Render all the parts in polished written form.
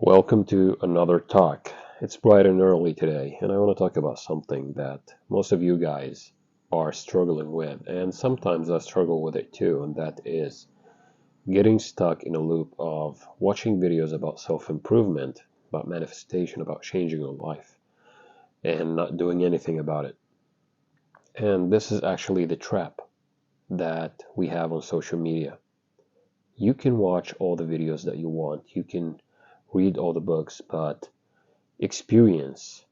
Welcome to another talk. It's bright and early today, and I want to talk about something that most of you guys are struggling with, and sometimes I struggle with it too, and that is getting stuck in a loop of watching videos about self-improvement, about manifestation, about changing your life, and not doing anything about it. And this is actually the trap that we have on social media. You can watch all the videos that you want, you can read all the books, but experience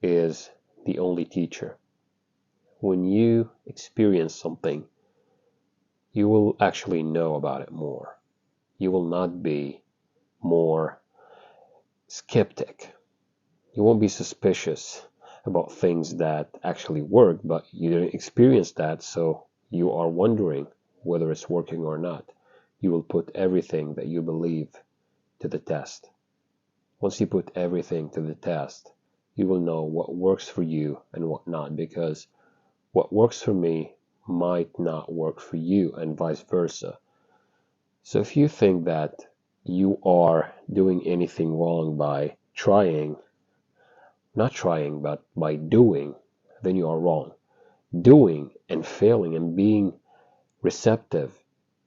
is the only teacher. When you experience something, you will actually know about it more. You will not be more skeptic. You won't be suspicious about things that actually work, but you didn't experience that, so you are wondering whether it's working or not. You will put everything that you believe to the test. Once you put everything to the test, you will know what works for you and what not, because what works for me might not work for you and vice versa. So if you think that you are doing anything wrong by not trying, but by doing, then you are wrong. Doing and failing and being receptive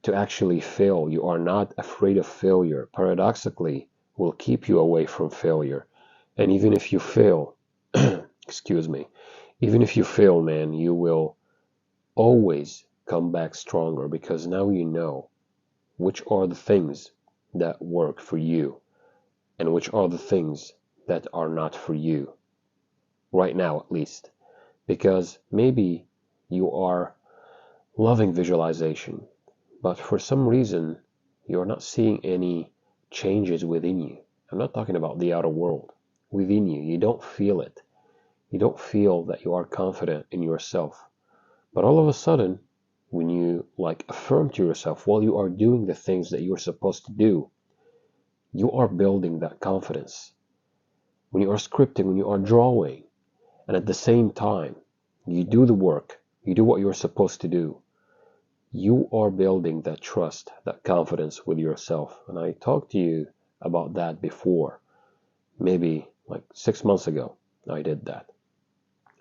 to actually fail, you are not afraid of failure, paradoxically, will keep you away from failure. And even if you fail, excuse me, even if you fail, man, you will always come back stronger because now you know which are the things that work for you and which are the things that are not for you, right now at least. Because maybe you are loving visualization, but for some reason you're not seeing any changes within you. I'm not talking about the outer world. Within you, you don't feel it. You don't feel that you are confident in yourself. But all of a sudden, when you affirm to yourself while you are doing the things that you're supposed to do, you are building that confidence. When you are scripting, when you are drawing, and at the same time, you do the work, you do what you're supposed to do, you are building that trust, that confidence with yourself. And I talked to you about that before, maybe like 6 months ago, I did that.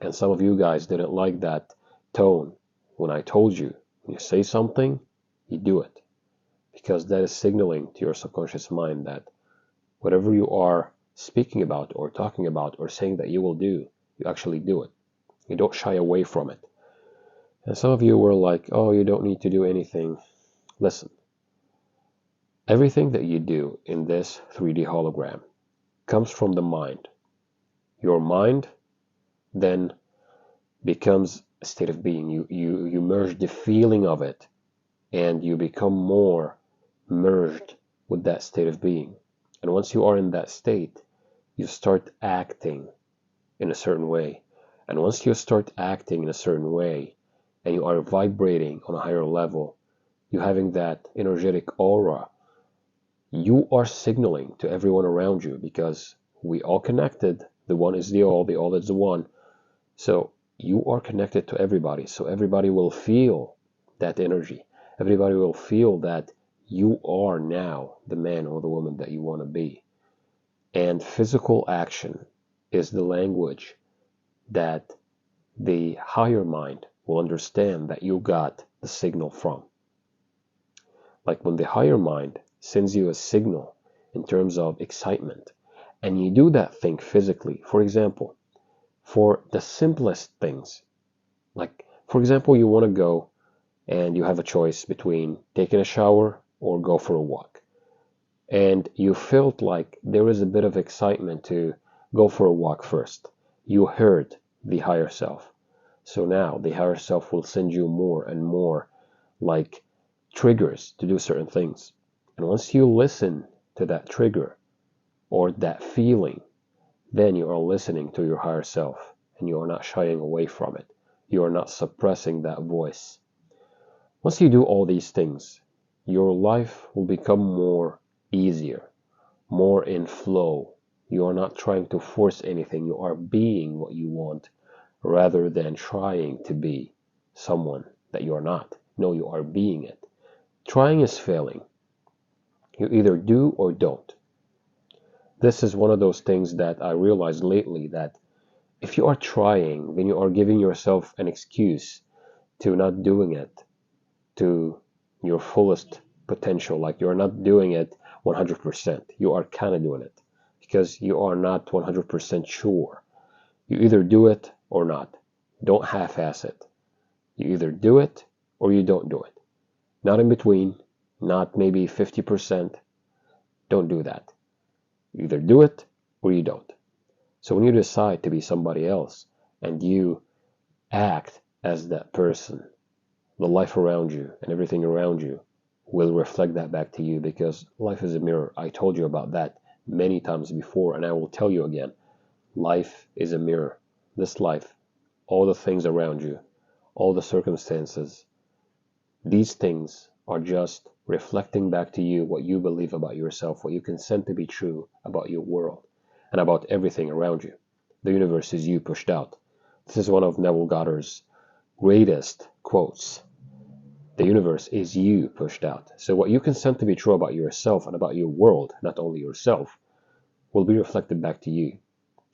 And some of you guys didn't like that tone when I told you, when you say something, you do it. Because that is signaling to your subconscious mind that whatever you are speaking about or talking about or saying that you will do, you actually do it. You don't shy away from it. And some of you were like, oh, you don't need to do anything. Listen, everything that you do in this 3D hologram comes from the mind. Your mind then becomes a state of being. You merge the feeling of it and you become more merged with that state of being. And once you are in that state, you start acting in a certain way. And once you start acting in a certain way and you are vibrating on a higher level, you having that energetic aura, you are signaling to everyone around you because we all connected. The one is the all is the one. So you are connected to everybody. So everybody will feel that energy. Everybody will feel that you are now the man or the woman that you want to be. And physical action is the language that the higher mind will understand that you got the signal from. Like when the higher mind sends you a signal in terms of excitement, and you do that thing physically, for example, for the simplest things, like for example, you want to go and you have a choice between taking a shower or go for a walk. And you felt like there is a bit of excitement to go for a walk first. You heard the higher self. So now the higher self will send you more and more like triggers to do certain things. And once you listen to that trigger or that feeling, then you are listening to your higher self and you are not shying away from it. You are not suppressing that voice. Once you do all these things, your life will become more easier, more in flow. You are not trying to force anything. You are being what you want rather than trying to be someone that you are not. No, you are being it. Trying is failing. You either do or don't. This is one of those things that I realized lately, that if you are trying, then you are giving yourself an excuse to not doing it to your fullest potential. Like, you're not doing it 100%. You are kind of doing it because you are not 100% sure. You either do it or not. Don't half-ass it. You either do it or you don't do it. Not in between, not maybe 50%. Don't do that. You either do it or you don't. So when you decide to be somebody else and you act as that person, the life around you and everything around you will reflect that back to you, because life is a mirror. I told you about that many times before, and I will tell you again. Life is a mirror. This life, all the things around you, all the circumstances, these things are just reflecting back to you what you believe about yourself, what you consent to be true about your world and about everything around you. The universe is you pushed out. This is one of Neville Goddard's greatest quotes. The universe is you pushed out. So what you consent to be true about yourself and about your world, not only yourself, will be reflected back to you.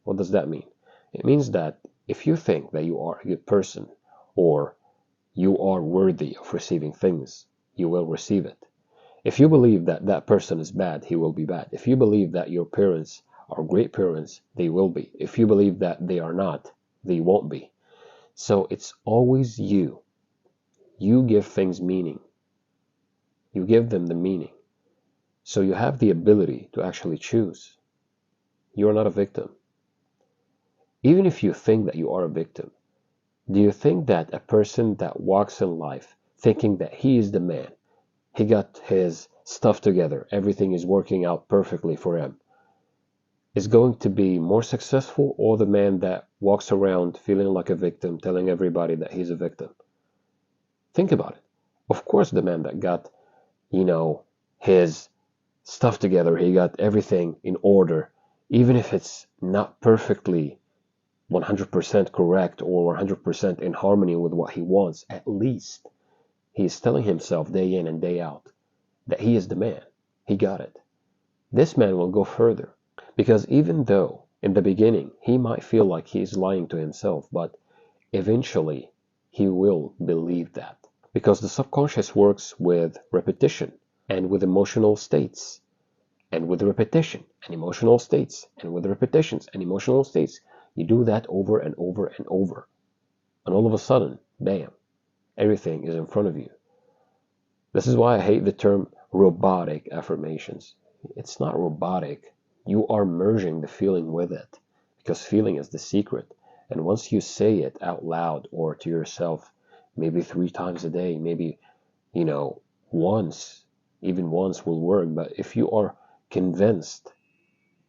What does that mean? It means that if you think that you are a good person, or you are worthy of receiving things, you will receive it. If you believe that that person is bad, he will be bad. If you believe that your parents are great parents, they will be. If you believe that they are not, they won't be. So it's always you. You give things meaning. You give them the meaning. So you have the ability to actually choose. You are not a victim. Even if you think that you are a victim, do you think that a person that walks in life thinking that he is the man, he got his stuff together, everything is working out perfectly for him, is going to be more successful, or the man that walks around feeling like a victim, telling everybody that he's a victim? Think about it. Of course, the man that got, his stuff together, he got everything in order, even if it's not perfectly 100% correct or 100% in harmony with what he wants, at least he's telling himself day in and day out that he is the man. He got it. This man will go further, because even though in the beginning he might feel like he's lying to himself, but eventually he will believe that, because the subconscious works with repetition and with emotional states, and with repetition and emotional states, and with repetitions and emotional states. You do that over and over and over, and all of a sudden, bam, everything is in front of you. This is why I hate the term robotic affirmations. It's not robotic. You are merging the feeling with it, because feeling is the secret. And once you say it out loud or to yourself, maybe 3 times a day, maybe, once, even once will work. But if you are convinced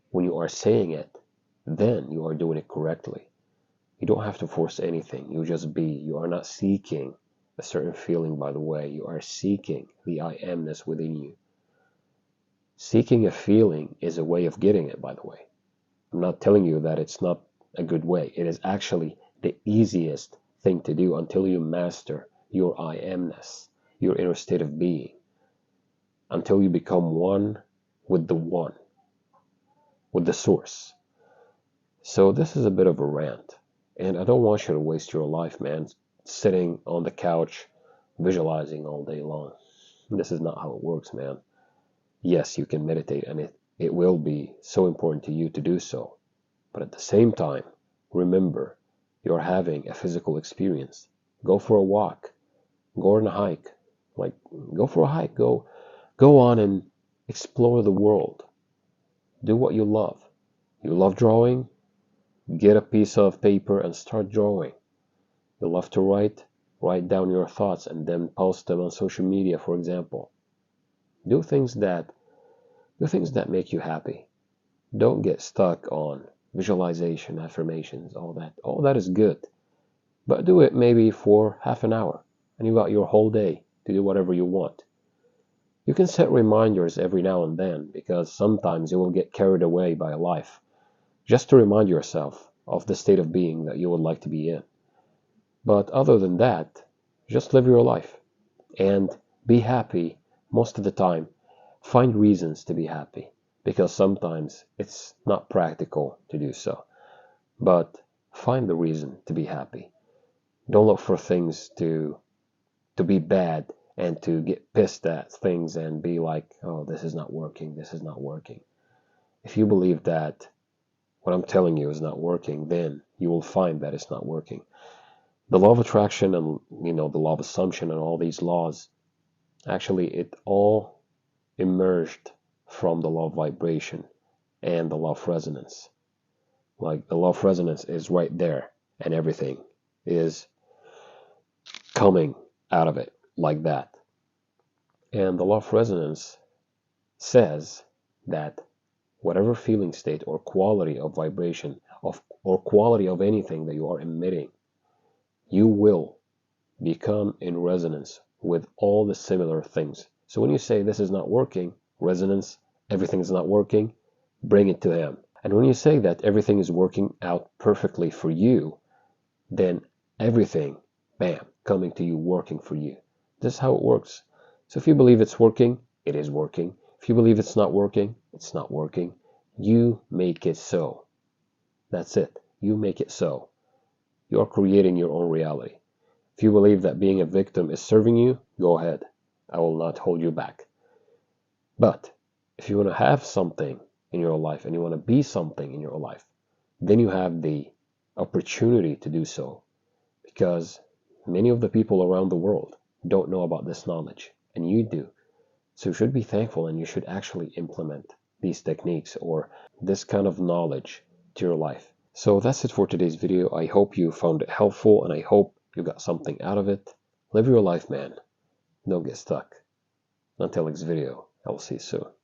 when you are saying it, then you are doing it correctly. You don't have to force anything. You just be. You are not seeking a certain feeling, by the way. You are seeking the I amness within you. Seeking a feeling is a way of getting it, by the way. I'm not telling you that it's not a good way. It is actually the easiest thing to do until you master your I amness, your inner state of being, until you become one, with the source. So this is a bit of a rant, and I don't want you to waste your life, man, sitting on the couch visualizing all day long. This is not how it works, man. Yes, you can meditate, and it will be so important to you to do so. But at the same time, remember, you're having a physical experience. Go for a walk. Go on a hike. Go for a hike. Go on and explore the world. Do what you love. You love drawing? Get a piece of paper and start drawing. You love to write? Write down your thoughts and then post them on social media, for example. Do things that make you happy. Don't get stuck on visualization, affirmations, all that. All that is good. But do it maybe for half an hour, and you got your whole day to do whatever you want. You can set reminders every now and then, because sometimes you will get carried away by life, just to remind yourself of the state of being that you would like to be in. But other than that, just live your life and be happy most of the time. Find reasons to be happy. because sometimes it's not practical to do so. But find the reason to be happy. Don't look for things to be bad and to get pissed at things and be like, oh, this is not working, this is not working. If you believe that what I'm telling you is not working, then you will find that it's not working. The law of attraction and the law of assumption and all these laws, actually it all emerged from the law of vibration and the law of resonance. Like the law of resonance is right there and everything is coming out of it like that. And the law of resonance says that whatever feeling state or quality of vibration or quality of anything that you are emitting, you will become in resonance with all the similar things. So when you say this is not working, resonance, everything is not working, bring it to him. And when you say that everything is working out perfectly for you, then everything, bam, coming to you, working for you. This is how it works. So if you believe it's working, it is working. If you believe it's not working, it's not working. You make it so. That's it. You make it so. You are creating your own reality. If you believe that being a victim is serving you, go ahead. I will not hold you back. But if you want to have something in your life and you want to be something in your life, then you have the opportunity to do so, because many of the people around the world don't know about this knowledge, and you do. So you should be thankful and you should actually implement these techniques or this kind of knowledge to your life. So that's it for today's video. I hope you found it helpful and I hope you got something out of it. Live your life, man. Don't get stuck. Until next video, I will see you soon.